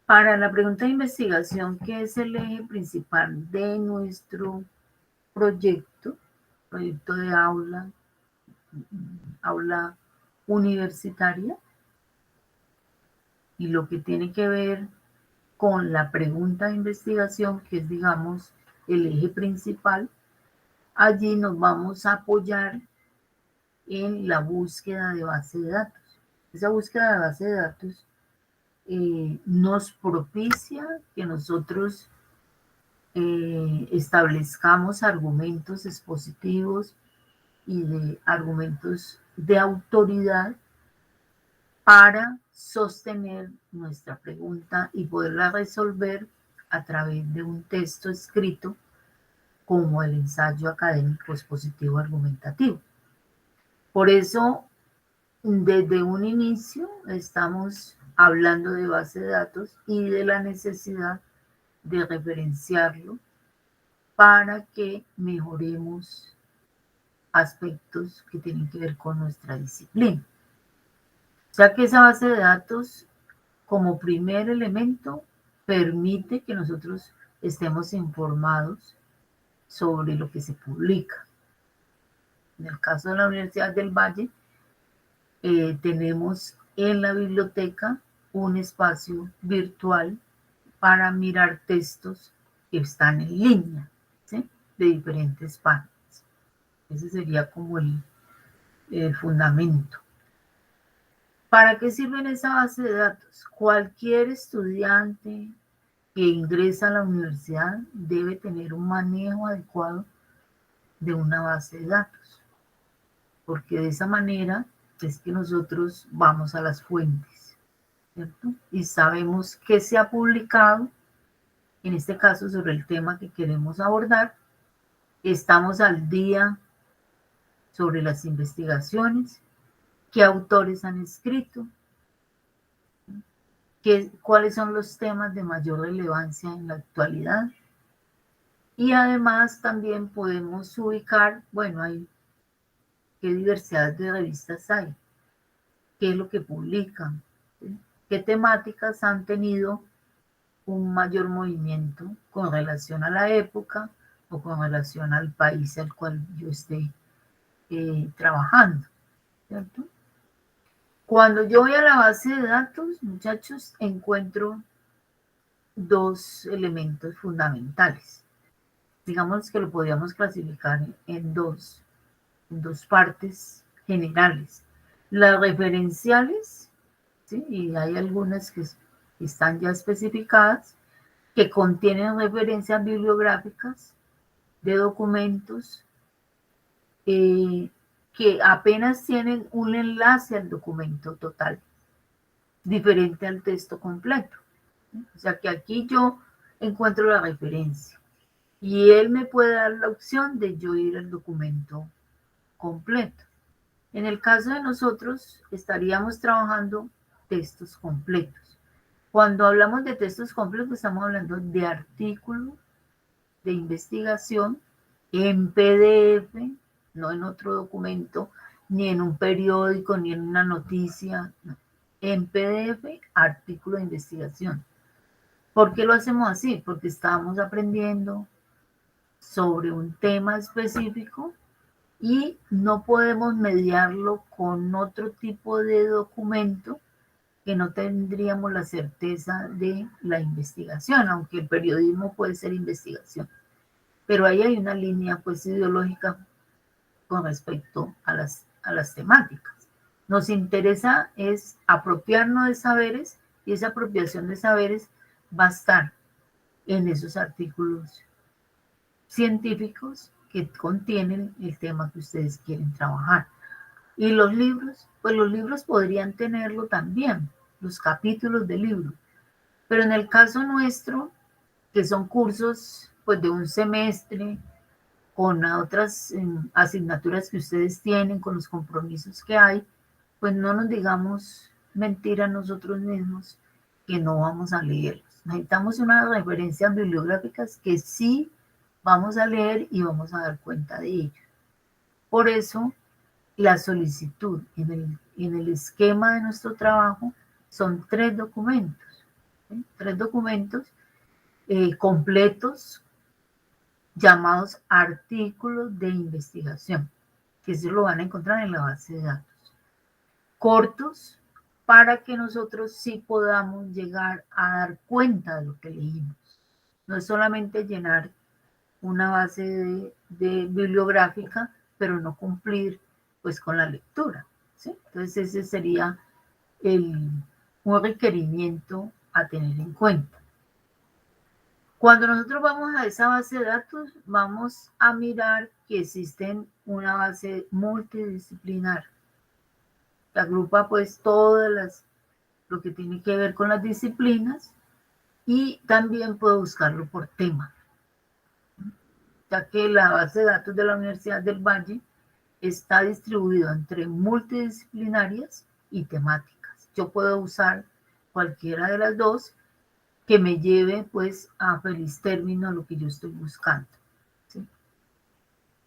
Para la pregunta de investigación, que es el eje principal de nuestro proyecto de aula universitaria, y lo que tiene que ver con la pregunta de investigación, que es, digamos, el eje principal, allí nos vamos a apoyar en la búsqueda de base de datos. Esa búsqueda de base de datos nos propicia que nosotros establezcamos argumentos expositivos y de argumentos de autoridad para sostener nuestra pregunta y poderla resolver a través de un texto escrito como el ensayo académico expositivo argumentativo. Por eso, desde un inicio estamos hablando de base de datos y de la necesidad de referenciarlo para que mejoremos aspectos que tienen que ver con nuestra disciplina. O sea que esa base de datos, como primer elemento, permite que nosotros estemos informados sobre lo que se publica. En el caso de la Universidad del Valle, tenemos en la biblioteca un espacio virtual para mirar textos que están en línea, ¿sí? De diferentes páginas. Ese sería como el fundamento. ¿Para qué sirve esa base de datos? Cualquier estudiante que ingresa a la universidad debe tener un manejo adecuado de una base de datos, porque de esa manera es que nosotros vamos a las fuentes, ¿cierto? Y sabemos qué se ha publicado, en este caso sobre el tema que queremos abordar, estamos al día sobre las investigaciones, qué autores han escrito, cuáles son los temas de mayor relevancia en la actualidad. Y además también podemos ubicar, bueno, qué diversidad de revistas hay, qué es lo que publican, ¿sí? Qué temáticas han tenido un mayor movimiento con relación a la época o con relación al país al cual yo esté trabajando, ¿cierto? Cuando yo voy a la base de datos, muchachos, encuentro dos elementos fundamentales. Digamos que lo podríamos clasificar en dos partes generales. Las referenciales, ¿sí? Y hay algunas que están ya especificadas, que contienen referencias bibliográficas de documentos que apenas tienen un enlace al documento total, diferente al texto completo. O sea que aquí yo encuentro la referencia y él me puede dar la opción de yo ir al documento completo. En el caso de nosotros, estaríamos trabajando textos completos. Cuando hablamos de textos completos, estamos hablando de artículos de investigación en PDF, no en otro documento, ni en un periódico, ni en una noticia, no. En PDF, artículo de investigación. ¿Por qué lo hacemos así? Porque estamos aprendiendo sobre un tema específico y no podemos mediarlo con otro tipo de documento que no tendríamos la certeza de la investigación, aunque el periodismo puede ser investigación. Pero ahí hay una línea pues ideológica con respecto a las temáticas. Nos interesa es apropiarnos de saberes y esa apropiación de saberes va a estar en esos artículos científicos que contienen el tema que ustedes quieren trabajar. Y los libros, pues los libros podrían tenerlo también, los capítulos del libro. Pero en el caso nuestro, que son cursos pues de un semestre, con otras asignaturas que ustedes tienen, con los compromisos que hay, pues no nos digamos mentira a nosotros mismos que no vamos a leerlos. Necesitamos unas referencias bibliográficas que sí vamos a leer y vamos a dar cuenta de ello. Por eso, la solicitud en el esquema de nuestro trabajo son 3 documentos. ¿sí? 3 documentos completos llamados artículos de investigación, que eso lo van a encontrar en la base de datos. Cortos para que nosotros sí podamos llegar a dar cuenta de lo que leímos. No es solamente llenar una base de bibliográfica, pero no cumplir pues con la lectura, ¿sí? Entonces ese sería un requerimiento a tener en cuenta. Cuando nosotros vamos a esa base de datos, vamos a mirar que existen una base multidisciplinar que agrupa pues lo que tiene que ver con las disciplinas y también puedo buscarlo por tema, ya que la base de datos de la Universidad del Valle está distribuido entre multidisciplinarias y temáticas. Yo puedo usar cualquiera de las dos que me lleve pues a feliz término lo que yo estoy buscando, ¿sí?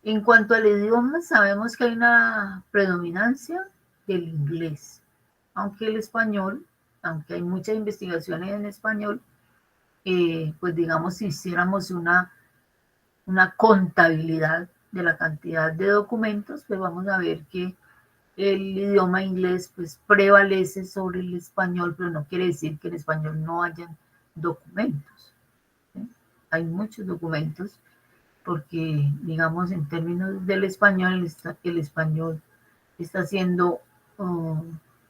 En cuanto al idioma, sabemos que hay una predominancia del inglés, aunque el español, aunque hay muchas investigaciones en español, pues digamos si hiciéramos una contabilidad de la cantidad de documentos, pues vamos a ver que el idioma inglés pues prevalece sobre el español, pero no quiere decir que en español no hayan documentos, ¿sí? Hay muchos documentos porque, digamos, en términos del español, el español está siendo,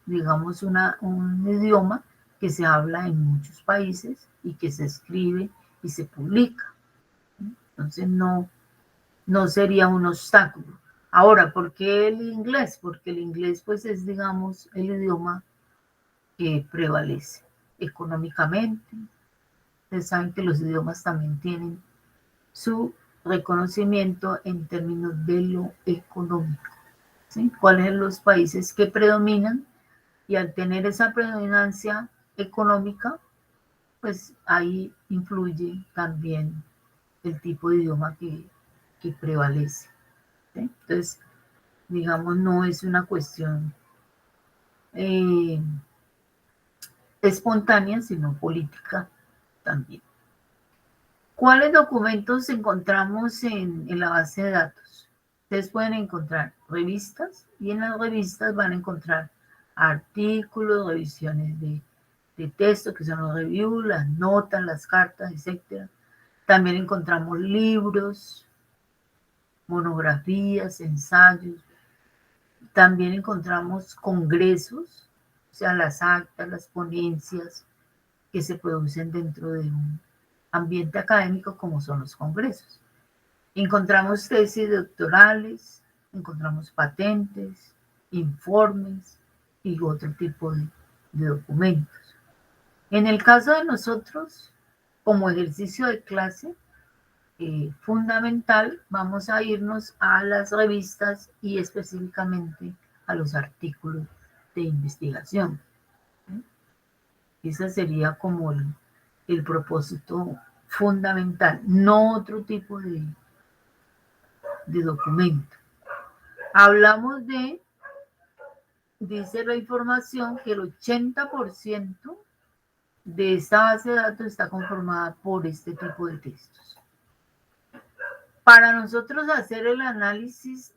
digamos, un idioma que se habla en muchos países y que se escribe y se publica. Entonces no sería un obstáculo. Ahora, ¿por qué el inglés? Porque el inglés pues es, digamos, el idioma que prevalece económicamente. Ustedes saben que los idiomas también tienen su reconocimiento en términos de lo económico, ¿sí? ¿Cuáles son los países que predominan? Y al tener esa predominancia económica, pues ahí influye también el tipo de idioma que prevalece, ¿sí? Entonces, digamos, no es una cuestión eh, espontánea, sino política también. ¿Cuáles documentos encontramos en la base de datos? Ustedes pueden encontrar revistas y en las revistas van a encontrar artículos, revisiones de texto, que son los reviews, las notas, las cartas, etc. También encontramos libros, monografías, ensayos. También encontramos congresos, o sea, las actas, las ponencias que se producen dentro de un ambiente académico como son los congresos. Encontramos tesis doctorales, encontramos patentes, informes y otro tipo de documentos. En el caso de nosotros, como ejercicio de clase fundamental, vamos a irnos a las revistas y específicamente a los artículos de investigación. Ese sería como el propósito fundamental, no otro tipo de documento. Hablamos dice la información que el 80% de esta base de datos está conformada por este tipo de textos. Para nosotros hacer el análisis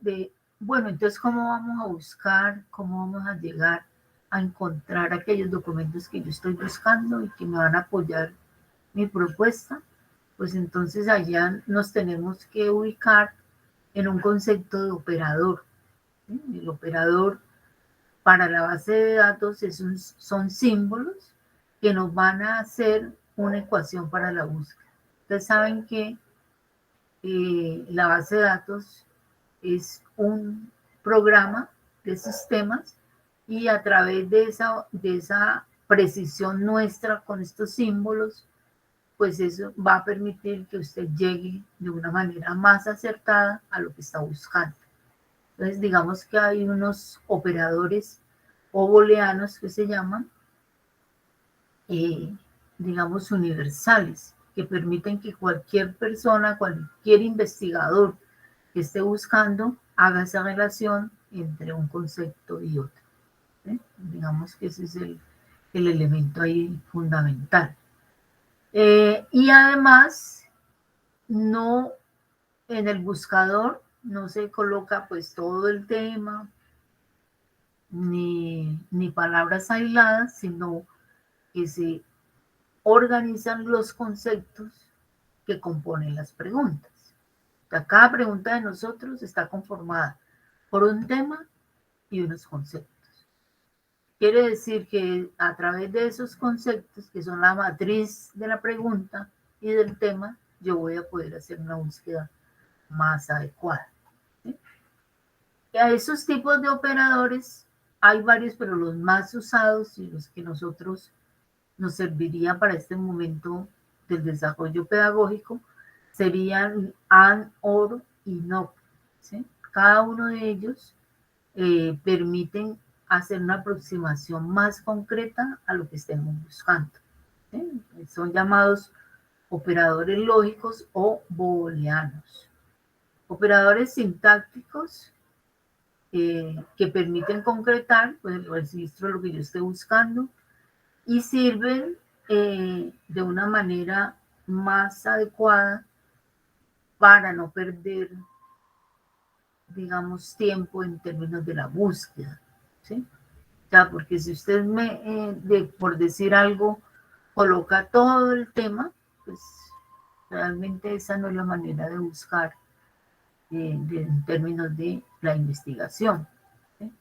bueno, entonces, ¿cómo vamos a buscar, cómo vamos a llegar a encontrar aquellos documentos que yo estoy buscando y que me van a apoyar mi propuesta? Pues entonces allá nos tenemos que ubicar en un concepto de operador. ¿Sí? El operador para la base de datos son símbolos que nos van a hacer una ecuación para la búsqueda. Ustedes saben que la base de datos es un programa de sistemas y a través de esa precisión nuestra con estos símbolos, pues eso va a permitir que usted llegue de una manera más acertada a lo que está buscando. Entonces, digamos que hay unos operadores o booleanos que se llaman, digamos, universales, que permiten que cualquier persona, cualquier investigador que esté buscando, haga esa relación entre un concepto y otro. Digamos que ese es el elemento ahí fundamental. Y además, no en el buscador no se coloca pues todo el tema ni palabras aisladas, sino que se organizan los conceptos que componen las preguntas. O sea, cada pregunta de nosotros está conformada por un tema y unos conceptos. Quiere decir que a través de esos conceptos, que son la matriz de la pregunta y del tema, yo voy a poder hacer una búsqueda más adecuada. ¿Sí? Y a esos tipos de operadores hay varios, pero los más usados y los que nosotros nos servirían para este momento del desarrollo pedagógico serían AND, OR y NOT. ¿Sí? Cada uno de ellos permiten hacer una aproximación más concreta a lo que estemos buscando. ¿Sí? Son llamados operadores lógicos o booleanos. Operadores sintácticos que permiten concretar pues, el registro de lo que yo esté buscando y sirven de una manera más adecuada para no perder, digamos, tiempo en términos de la búsqueda. ¿Sí? O sea, porque si usted por decir algo, coloca todo el tema, pues realmente esa no es la manera de buscar en términos de la investigación. ¿Sí?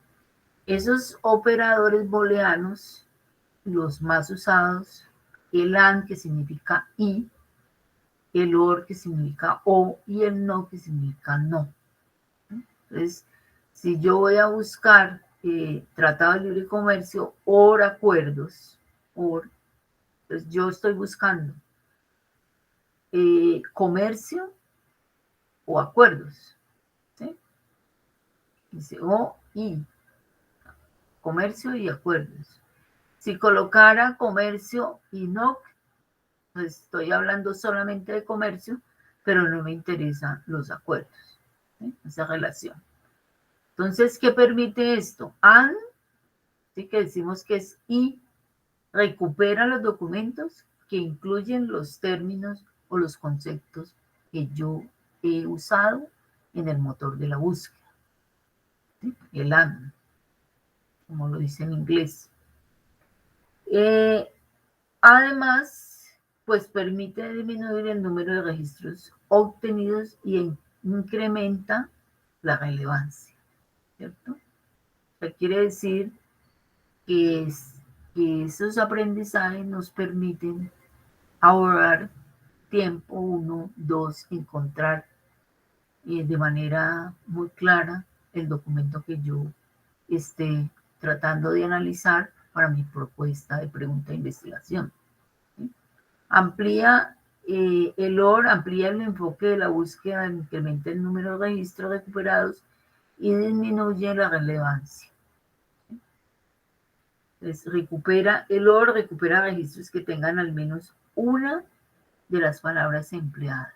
Esos operadores booleanos, los más usados, el AND que significa y, el OR que significa o y el no que significa no. Entonces, si yo voy a buscar Tratado de Libre Comercio o acuerdos, entonces yo estoy buscando comercio o acuerdos. ¿Sí? Dice o y, comercio y acuerdos. Si colocara comercio y no, pues estoy hablando solamente de comercio, pero no me interesan los acuerdos. ¿Sí? Esa relación. Entonces, ¿qué permite esto? AND, ¿sí? Que decimos que es y, recupera los documentos que incluyen los términos o los conceptos que yo he usado en el motor de la búsqueda. ¿Sí? El AND, como lo dice en inglés. Además, pues permite disminuir el número de registros obtenidos y incrementa la relevancia, ¿cierto? O sea, quiere decir que esos aprendizajes nos permiten ahorrar tiempo, uno, dos, encontrar de manera muy clara el documento que yo esté tratando de analizar para mi propuesta de pregunta de investigación. ¿Sí? Amplía el OR, amplía el enfoque de la búsqueda, incrementa el número de registros recuperados y disminuye la relevancia. Entonces, el OR recupera registros que tengan al menos una de las palabras empleadas.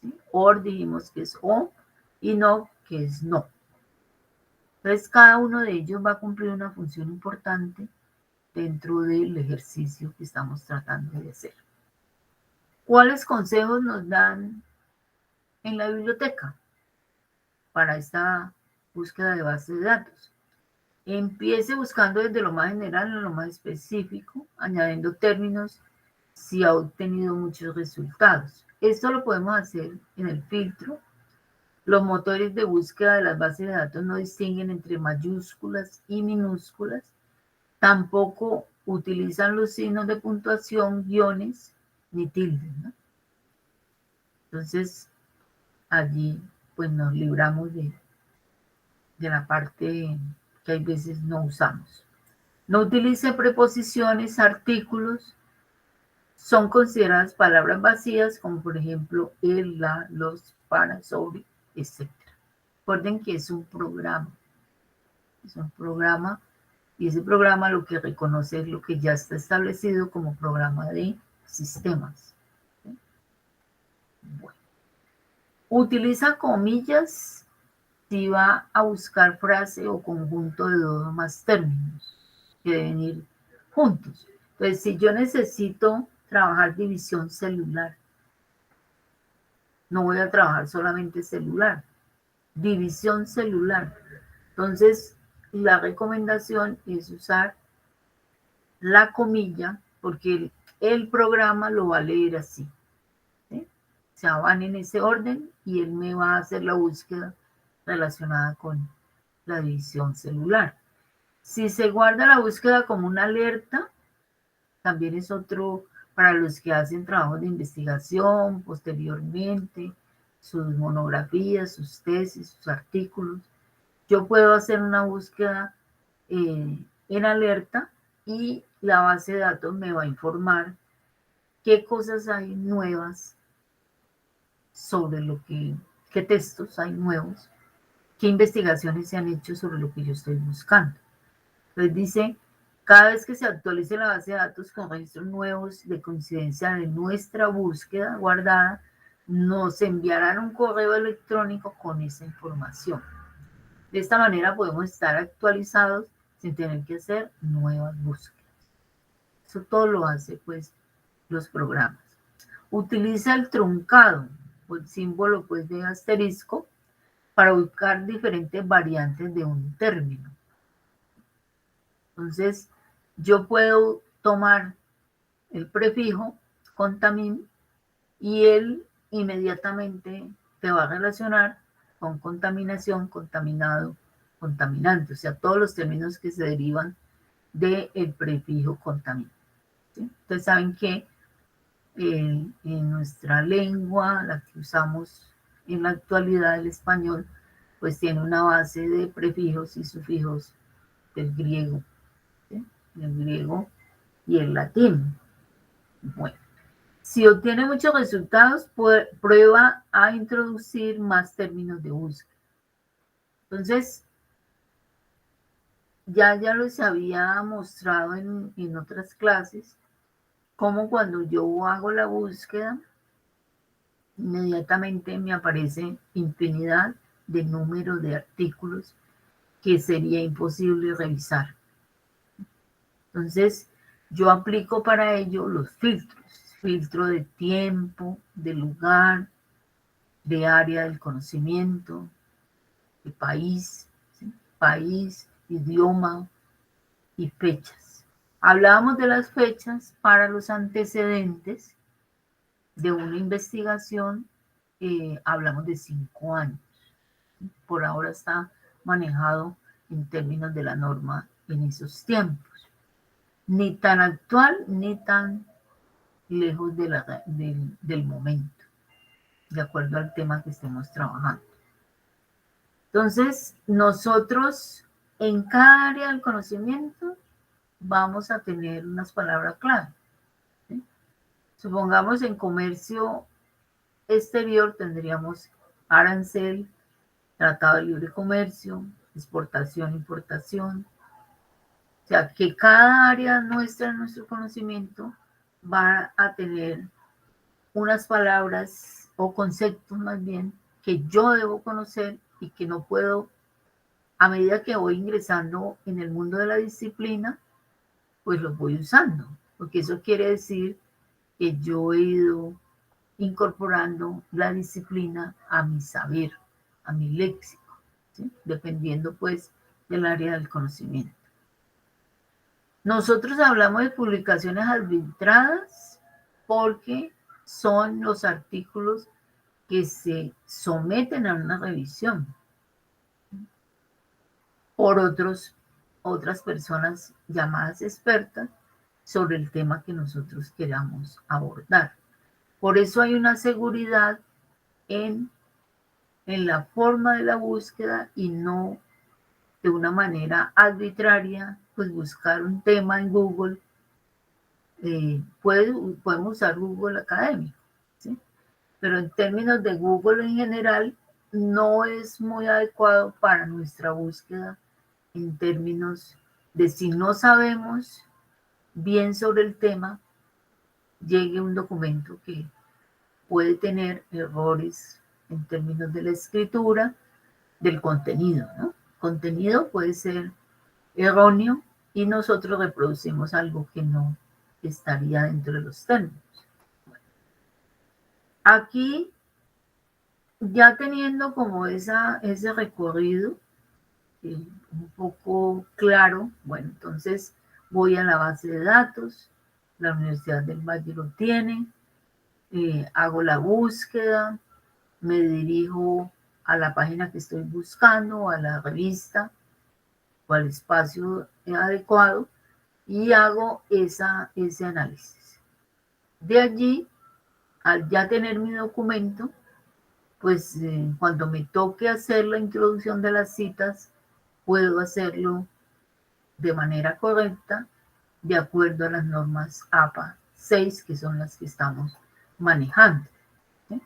¿Sí? OR dijimos que es O y no que es no. Entonces, cada uno de ellos va a cumplir una función importante dentro del ejercicio que estamos tratando de hacer. ¿Cuáles consejos nos dan en la biblioteca para esta búsqueda de base de datos? Empiece buscando desde lo más general a lo más específico, añadiendo términos si ha obtenido muchos resultados. Esto lo podemos hacer en el filtro. Los motores de búsqueda de las bases de datos no distinguen entre mayúsculas y minúsculas. Tampoco utilizan los signos de puntuación, guiones ni tildes, ¿no? Entonces, allí pues nos libramos de la parte que hay veces no usamos. No utilice preposiciones, artículos. Son consideradas palabras vacías, como por ejemplo el, la, los, para, sobre, etc. Recuerden que es un programa. Es un programa y ese programa lo que reconoce es lo que ya está establecido como programa de sistemas. ¿Sí? Bueno. Utiliza comillas si va a buscar frase o conjunto de dos o más términos que deben ir juntos. Entonces, si yo necesito trabajar división celular. No voy a trabajar solamente celular, división celular. Entonces, la recomendación es usar la comilla porque el programa lo va a leer así. ¿Sí? O sea, van en ese orden y él me va a hacer la búsqueda relacionada con la división celular. Si se guarda la búsqueda como una alerta, también es otro para los que hacen trabajos de investigación posteriormente, sus monografías, sus tesis, sus artículos. Yo puedo hacer una búsqueda en alerta y la base de datos me va a informar qué cosas hay nuevas sobre qué textos hay nuevos, qué investigaciones se han hecho sobre lo que yo estoy buscando. Entonces dice, cada vez que se actualice la base de datos con registros nuevos de coincidencia de nuestra búsqueda guardada, nos enviarán un correo electrónico con esa información. De esta manera podemos estar actualizados sin tener que hacer nuevas búsquedas. Eso todo lo hace pues los programas. Utiliza el truncado o el símbolo pues de asterisco para buscar diferentes variantes de un término. Entonces, yo puedo tomar el prefijo contamin y él inmediatamente te va a relacionar con contaminación, contaminado, contaminante, o sea, todos los términos que se derivan del prefijo contamin. ¿Sí? Ustedes saben que en nuestra lengua, la que usamos en la actualidad, el español, pues tiene una base de prefijos y sufijos del griego, ¿sí? El griego y el latín. Bueno, si obtiene muchos resultados, prueba a introducir más términos de búsqueda. Entonces, ya los había mostrado en otras clases, como cuando yo hago la búsqueda, inmediatamente me aparece infinidad de números de artículos que sería imposible revisar. Entonces, yo aplico para ello los filtros. Filtro de tiempo, de lugar, de área del conocimiento, de país, ¿sí? País, idioma y fechas. Hablábamos de las fechas para los antecedentes de una investigación, hablamos de 5 años. Por ahora está manejado en términos de la norma en esos tiempos. Ni tan actual ni tan lejos del momento, de acuerdo al tema que estemos trabajando. Entonces, nosotros en cada área del conocimiento vamos a tener unas palabras clave. ¿Sí? Supongamos en comercio exterior tendríamos arancel, tratado de libre comercio, exportación, importación. O sea, que cada área nuestra, nuestro conocimiento, va a tener unas palabras o conceptos más bien que yo debo conocer y que no puedo, a medida que voy ingresando en el mundo de la disciplina, pues los voy usando, porque eso quiere decir que yo he ido incorporando la disciplina a mi saber, a mi léxico, ¿sí? Dependiendo pues del área del conocimiento. Nosotros hablamos de publicaciones arbitradas porque son los artículos que se someten a una revisión por otras personas llamadas expertas sobre el tema que nosotros queramos abordar. Por eso hay una seguridad en la forma de la búsqueda y no de una manera arbitraria, pues buscar un tema en Google. Podemos usar Google académico, ¿sí? Pero en términos de Google en general, no es muy adecuado para nuestra búsqueda en términos de si no sabemos bien sobre el tema, llegue un documento que puede tener errores en términos de la escritura, del contenido, ¿no? Contenido puede ser erróneo y nosotros reproducimos algo que no estaría dentro de los términos. Aquí, ya teniendo como ese recorrido un poco claro, bueno, entonces voy a la base de datos, la Universidad del Valle lo tiene, hago la búsqueda, me dirijo a la página que estoy buscando, a la revista o al espacio adecuado y hago ese análisis. De allí, al ya tener mi documento, pues cuando me toque hacer la introducción de las citas, puedo hacerlo de manera correcta, de acuerdo a las normas APA 6, que son las que estamos manejando. ¿Sí?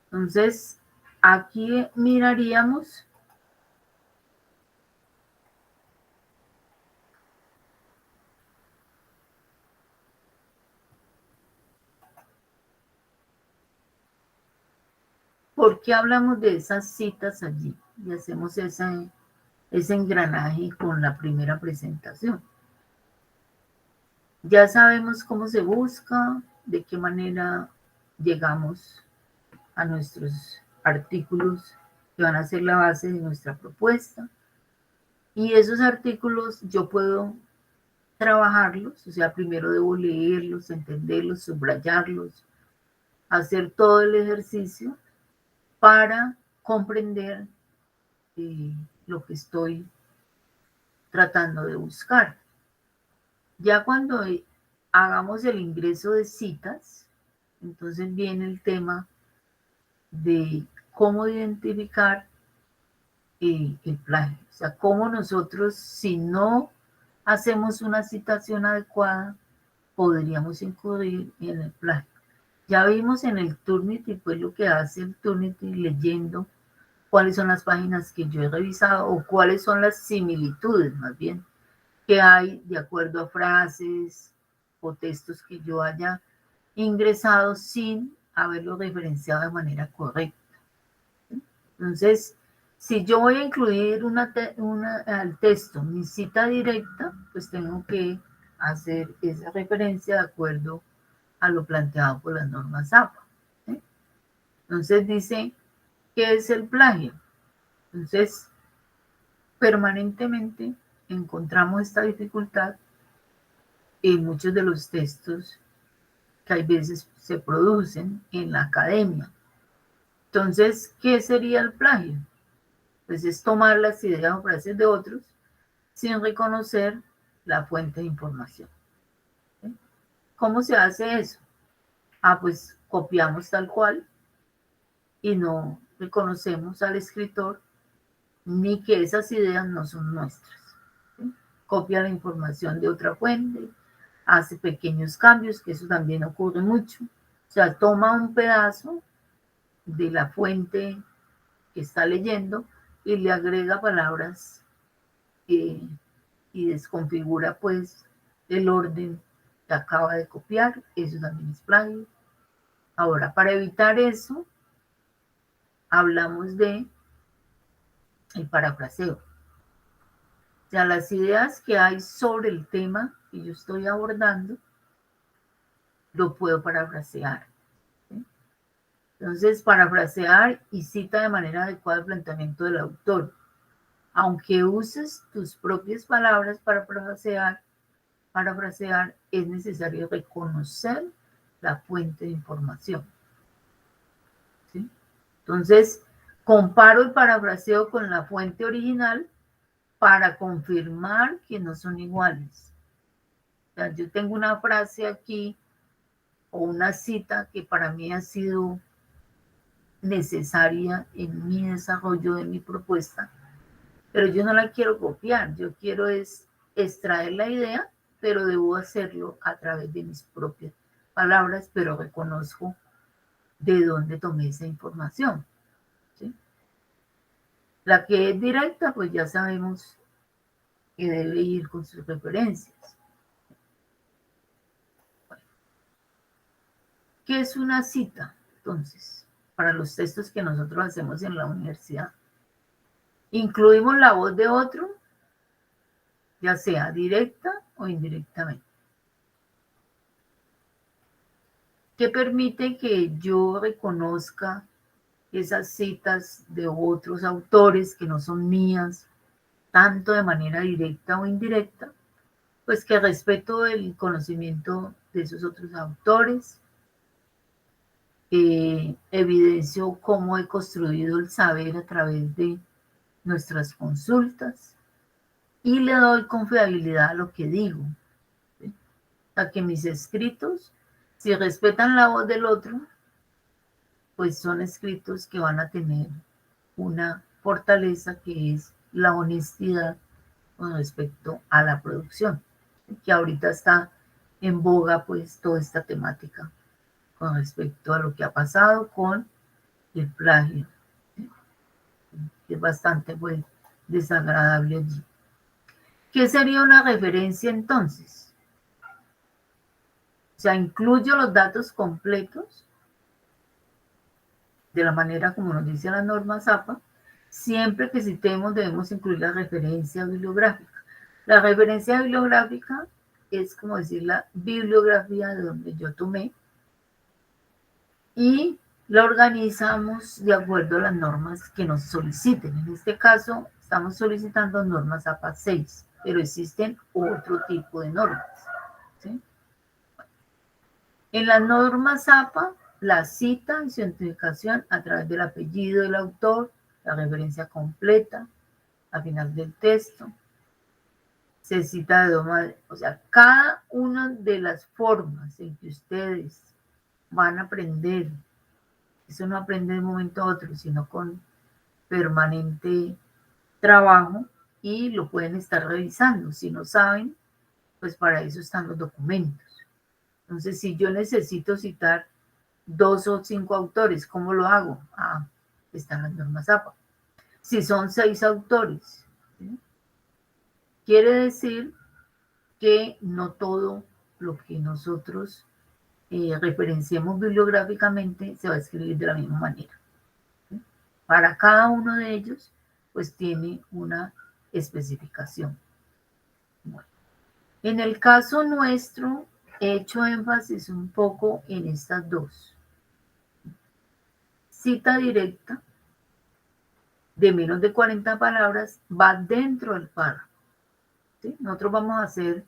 Entonces, aquí miraríamos por qué hablamos de esas citas allí y hacemos ese engranaje con la primera presentación. Ya sabemos cómo se busca, de qué manera llegamos a nuestros artículos que van a ser la base de nuestra propuesta. Y esos artículos yo puedo trabajarlos, o sea, primero debo leerlos, entenderlos, subrayarlos, hacer todo el ejercicio para comprender lo que estoy tratando de buscar. Ya cuando hagamos el ingreso de citas, entonces viene el tema de cómo identificar el plagio. O sea, cómo nosotros, si no hacemos una citación adecuada, podríamos incurrir en el plagio. Ya vimos en el Turnitin, pues lo que hace el Turnitin leyendo cuáles son las páginas que yo he revisado o cuáles son las similitudes, más bien, que hay de acuerdo a frases o textos que yo haya ingresado sin haberlo referenciado de manera correcta. Entonces, si yo voy a incluir al texto mi cita directa, pues tengo que hacer esa referencia de acuerdo a lo planteado por las normas APA. ¿Sí? Entonces dice, ¿qué es el plagio? Entonces, permanentemente encontramos esta dificultad en muchos de los textos que hay veces se producen en la academia. Entonces, ¿qué sería el plagio? Pues es tomar las ideas o frases de otros sin reconocer la fuente de información. ¿Sí? ¿Cómo se hace eso? Pues copiamos tal cual y no reconocemos al escritor ni que esas ideas no son nuestras. ¿Sí? Copia la información de otra fuente, hace pequeños cambios, que eso también ocurre mucho. O sea, toma un pedazo de la fuente que está leyendo y le agrega palabras y desconfigura pues el orden que acaba de copiar. Eso también es plagio. Ahora, para evitar eso, hablamos de el parafraseo. O sea, las ideas que hay sobre el tema que yo estoy abordando, lo puedo parafrasear. ¿Sí? Entonces, parafrasear y cita de manera adecuada el planteamiento del autor. Aunque uses tus propias palabras para parafrasear, es necesario reconocer la fuente de información. ¿Sí? Entonces, comparo el parafraseo con la fuente original para confirmar que no son iguales. O sea, yo tengo una frase aquí o una cita que para mí ha sido necesaria en mi desarrollo de mi propuesta, pero yo no la quiero copiar, yo quiero extraer la idea, pero debo hacerlo a través de mis propias palabras, pero reconozco de dónde tomé esa información. ¿Sí? La que es directa, pues ya sabemos que debe ir con sus referencias. Bueno, ¿qué es una cita? Entonces, para los textos que nosotros hacemos en la universidad, incluimos la voz de otro, ya sea directa o indirectamente. que permite que yo reconozca esas citas de otros autores que no son mías, tanto de manera directa o indirecta, pues que respeto el conocimiento de esos otros autores, evidencio cómo he construido el saber a través de nuestras consultas y le doy confiabilidad a lo que digo, ¿sí? A que mis escritos, si respetan la voz del otro, pues son escritos que van a tener una fortaleza que es la honestidad con respecto a la producción, que ahorita está en boga pues toda esta temática con respecto a lo que ha pasado con el plagio, ¿sí? Que es bastante pues desagradable allí. ¿Qué sería una referencia entonces? O sea, incluyo los datos completos de la manera como nos dice la norma ZAPA. Siempre que citemos debemos incluir la referencia bibliográfica. La referencia bibliográfica es como decir la bibliografía de donde yo tomé y la organizamos de acuerdo a las normas que nos soliciten. En este caso estamos solicitando normas APA 6, pero existen otro tipo de normas, ¿sí? En las normas APA, la cita y su identificación a través del apellido del autor, la referencia completa, al final del texto, se cita de dos maneras, o sea, cada una de las formas en que ustedes van a aprender, eso no aprende de un momento a otro, sino con permanente trabajo y lo pueden estar revisando. Si no saben, pues para eso están los documentos. Entonces, si yo necesito citar 2 o 5 autores, ¿cómo lo hago? Ah, están las normas APA. Si son 6 autores, ¿sí? Quiere decir que no todo lo que nosotros referenciemos bibliográficamente se va a escribir de la misma manera, ¿sí? Para cada uno de ellos, pues tiene una especificación. Bueno, en el caso nuestro, he hecho énfasis un poco en estas dos. Cita directa de menos de 40 palabras va dentro del párrafo, ¿sí? Nosotros vamos a hacer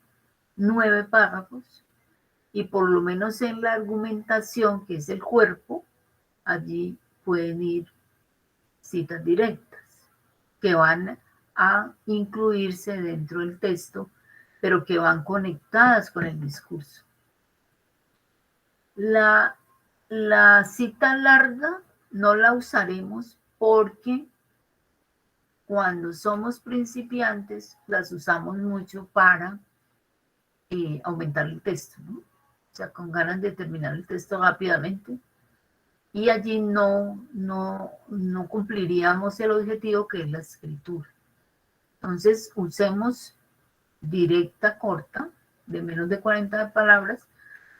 9 párrafos y por lo menos en la argumentación, que es el cuerpo, allí pueden ir citas directas que van a incluirse dentro del texto, pero que van conectadas con el discurso. La cita larga no la usaremos porque cuando somos principiantes las usamos mucho para aumentar el texto, ¿no? O sea, con ganas de terminar el texto rápidamente. Y allí no cumpliríamos el objetivo que es la escritura. Entonces, usemos directa, corta, de menos de 40 palabras.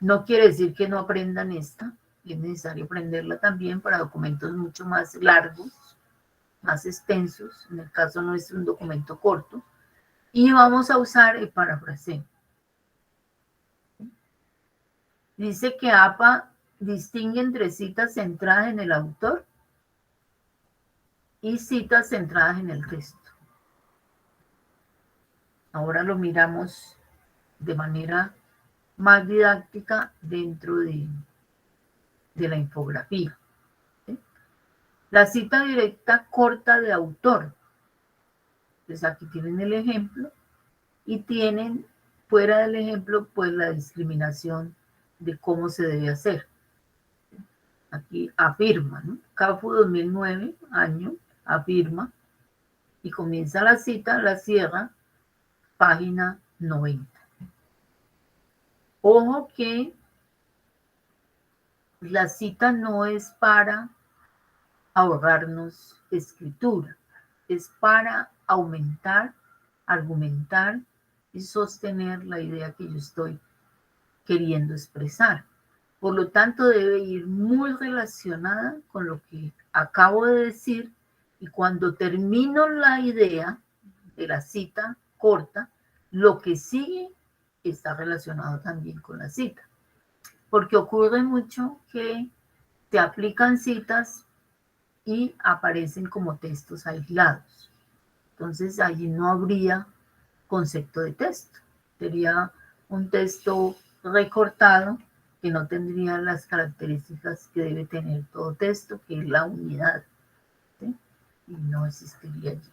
No quiere decir que no aprendan esta, es necesario aprenderla también para documentos mucho más largos, más extensos. En el caso nuestro, un documento corto. Y vamos a usar el parafraseo. Dice que APA distingue entre citas centradas en el autor y citas centradas en el texto. Ahora lo miramos de manera más didáctica dentro de la infografía, ¿sí? La cita directa corta de autor. Entonces aquí tienen el ejemplo y tienen fuera del ejemplo pues la discriminación de cómo se debe hacer. Aquí afirma, ¿no? CAFU 2009, año, afirma, y comienza la cita, la cierra, página 90. Ojo que la cita no es para ahorrarnos escritura, es para aumentar, argumentar y sostener la idea que yo estoy queriendo expresar. Por lo tanto, debe ir muy relacionada con lo que acabo de decir y cuando termino la idea de la cita corta, lo que sigue está relacionado también con la cita. porque ocurre mucho que te aplican citas y aparecen como textos aislados. Entonces allí no habría concepto de texto. Sería un texto recortado que no tendría las características que debe tener todo texto, que es la unidad, ¿sí? Y no existiría allí.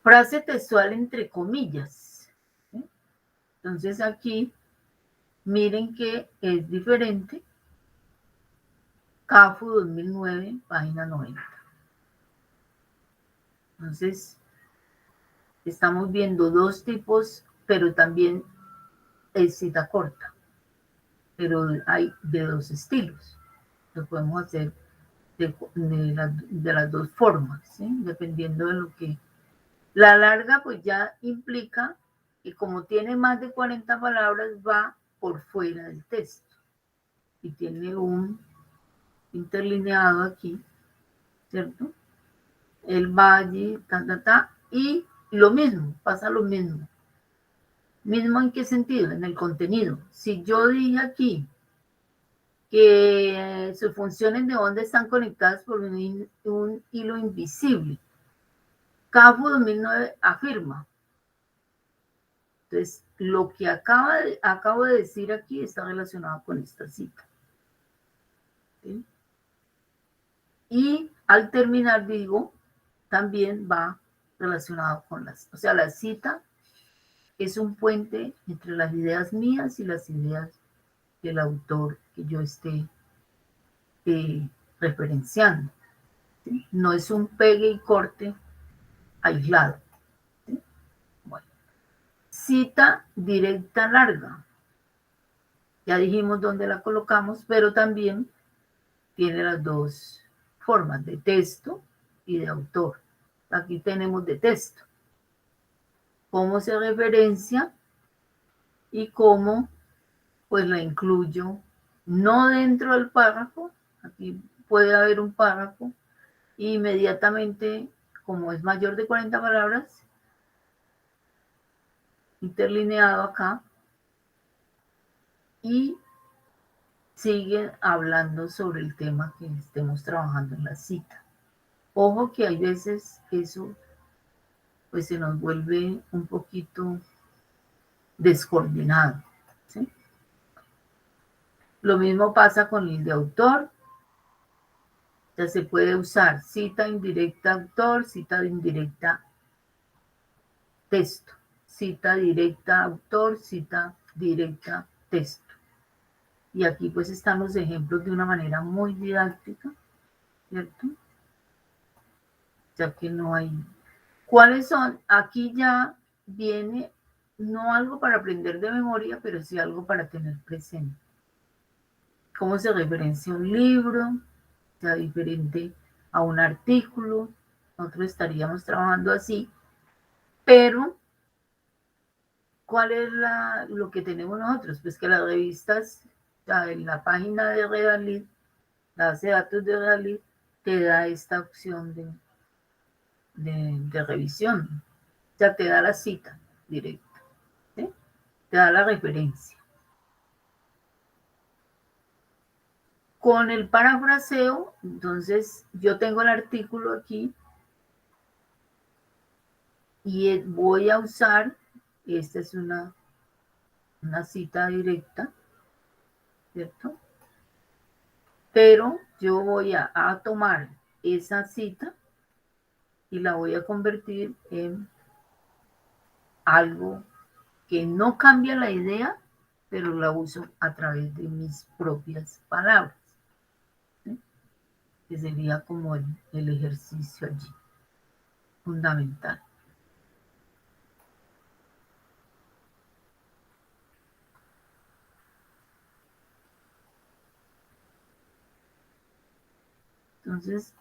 Frase textual entre comillas, ¿sí? Entonces aquí miren que es diferente. CAFU 2009, página 90. Entonces, estamos viendo dos tipos, pero también es cita corta. Pero hay de dos estilos. Lo podemos hacer de las dos formas, ¿sí? Dependiendo de lo que... La larga, pues ya implica que como tiene más de 40 palabras, va por fuera del texto. Y tiene un interlineado aquí, ¿cierto? El valle, y lo mismo, pasa lo mismo. ¿Mismo en qué sentido? En el contenido. Si yo dije aquí que sus funciones de onda están conectadas por un hilo invisible, CAFU 2009 afirma. Entonces, lo que acabo de decir aquí está relacionado con esta cita. ¿Sí? Y al terminar digo, también va relacionado con o sea, la cita es un puente entre las ideas mías y las ideas del autor que yo esté referenciando. ¿Sí? No es un pegue y corte aislado. ¿Sí? Bueno. Cita directa larga. Ya dijimos dónde la colocamos, pero también tiene las dos formas, de texto y de autor. Aquí tenemos de texto. Cómo se referencia y cómo pues la incluyo no dentro del párrafo. Aquí puede haber un párrafo e inmediatamente, como es mayor de 40 palabras, interlineado acá y sigue hablando sobre el tema que estemos trabajando en la cita. Ojo que hay veces eso pues se nos vuelve un poquito descoordinado, ¿sí? Lo mismo pasa con el de autor. Ya se puede usar cita indirecta autor, cita indirecta texto, cita directa autor, cita directa texto. Y aquí pues están los ejemplos de una manera muy didáctica, ¿cierto? Ya que no hay... ¿Cuáles son? Aquí ya viene no algo para aprender de memoria, pero sí algo para tener presente. ¿Cómo se referencia un libro? Sea diferente a un artículo. Nosotros estaríamos trabajando así, pero ¿cuál es lo que tenemos nosotros? Pues que las revistas, en la página de Redalit, la base de datos de Redalit, te da esta opción de revisión. Ya te da la cita directa, ¿sí? Te da la referencia. Con el parafraseo, entonces yo tengo el artículo aquí y voy a usar, esta es una cita directa, ¿cierto? Pero yo voy a tomar esa cita y la voy a convertir en algo que no cambia la idea, pero la uso a través de mis propias palabras, ¿sí? Que sería como el ejercicio allí, fundamental. Entonces,